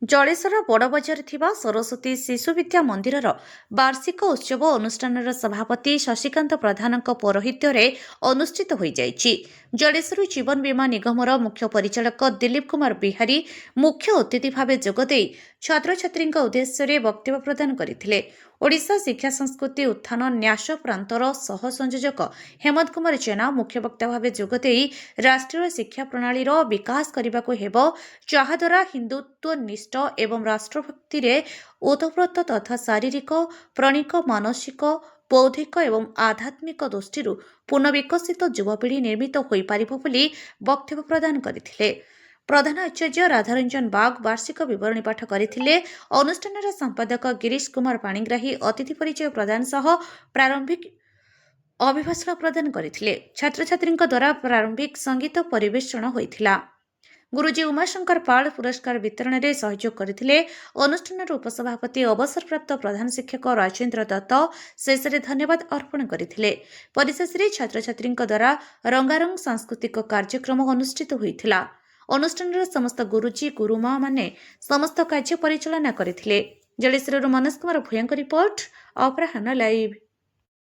ଜଳେଶ୍ୱର ବଡ଼ବଜାର ଥିବା ସରସ୍ୱତୀ ଶିଶୁ ବିଦ୍ୟା ମନ୍ଦିରର ବାର୍ଷିକ ଉତ୍ସବ ଅନୁଷ୍ଠାନର ସଭାପତି ଶଶିକାନ୍ତ ପ୍ରଧାନଙ୍କ ପୌରୋହିତ୍ୟରେ ଅନୁଷ୍ଠିତ ହୋଇଯାଇଛି। ଜଳେଶ୍ୱର ଜୀବନ ବୀମା ନିଗମର ମୁଖ୍ୟ ପରିଚାଳକ ଦିଲ୍ଲୀପ କୁମାର ବିହାରୀ ମୁଖ୍ୟ ଅତିଥି ଭାବେ ଯୋଗଦେଇ ଛାତ୍ରଛାତ୍ରୀଙ୍କ ଉଦ୍ଦେଶ୍ୟରେ ବକ୍ତବ୍ୟ ପ୍ରଦାନ କରିଥିଲେ। ଓଡ଼ିଶା ଶିକ୍ଷା ସଂସ୍କୃତି ଉତ୍ଥାନ ନ୍ୟାସ ପ୍ରାନ୍ତର ସହ ସଂଯୋଜକ ହେମନ୍ତ କୁମାର ଜେନା ମୁଖ୍ୟ ବକ୍ତା ଭାବେ ଯୋଗଦେଇ ରାଷ୍ଟ୍ରୀୟ ଶିକ୍ଷା ପ୍ରଣାଳୀର ବିକାଶ କରିବାକୁ ହେବ, ଯାହାଦ୍ୱାରା ହିନ୍ଦୁତ୍ୱନିଷ୍ଠ ଏବଂ ରାଷ୍ଟ୍ରଭକ୍ତିରେ ଓତପ୍ରୋତ ତଥା ଶାରୀରିକ, ପ୍ରଣିକ, ମାନସିକ, ବୌଦ୍ଧିକ ଏବଂ ଆଧ୍ୟାତ୍ମିକ ଦୃଷ୍ଟିରୁ ପୂର୍ଣ୍ଣ ବିକଶିତ ଯୁବପିଢ଼ି ନିର୍ମିତ ହୋଇପାରିବ ବୋଲି ବକ୍ତବ୍ୟ ପ୍ରଦାନ କରିଥିଲେ। ପ୍ରଧାନ ଆଚାର୍ଯ୍ୟ ରାଧାରଞ୍ଜନ ବାଗ ବାର୍ଷିକ ବିବରଣୀ ପାଠ କରିଥିଲେ। ଅନୁଷ୍ଠାନର ସମ୍ପାଦକ ଗିରୀଶ କୁମାର ପାଣିଗ୍ରାହୀ ଅତିଥି ପରିଚୟ ପ୍ରଦାନ ସହ ପ୍ରାରମ୍ଭିକ ଅଭିଭାଷଣ ପ୍ରଦାନ କରିଥିଲେ। ଛାତ୍ରଛାତ୍ରୀଙ୍କ ଦ୍ୱାରା ପ୍ରାରମ୍ଭିକ ସଙ୍ଗୀତ ପରିବେଷଣ ହୋଇଥିଲା। ଗୁରୁଜୀ ଉମାଶଙ୍କର ପାଳ ପୁରସ୍କାର ବିତରଣରେ ସହଯୋଗ କରିଥିଲେ। ଅନୁଷ୍ଠାନର ଉପସଭାପତି ଅବସରପ୍ରାପ୍ତ ପ୍ରଧାନ ଶିକ୍ଷକ ରାଜେନ୍ଦ୍ର ଦତ୍ତ ଶେଷରେ ଧନ୍ୟବାଦ ଅର୍ପଣ କରିଥିଲେ। ପରିଶେଷରେ ଛାତ୍ରଛାତ୍ରୀଙ୍କ ଦ୍ୱାରା ରଙ୍ଗାରଙ୍ଗ ସାଂସ୍କୃତିକ କାର୍ଯ୍ୟକ୍ରମ ଅନୁଷ୍ଠିତ ହୋଇଥିଲା। ଅନୁଷ୍ଠାନର ସମସ୍ତ ଗୁରୁଜୀ ଗୁରୁମା ମାନେ ସମସ୍ତ କାର୍ଯ୍ୟ ପରିଚାଳନା କରିଥିଲେ। ଜଳେଶ୍ୱରରୁ ମନୋଜ କୁମାର ଭୂୟାଙ୍କ ରିପୋର୍ଟ, ଅପରାହ୍ନ ଲାଇଭ୍।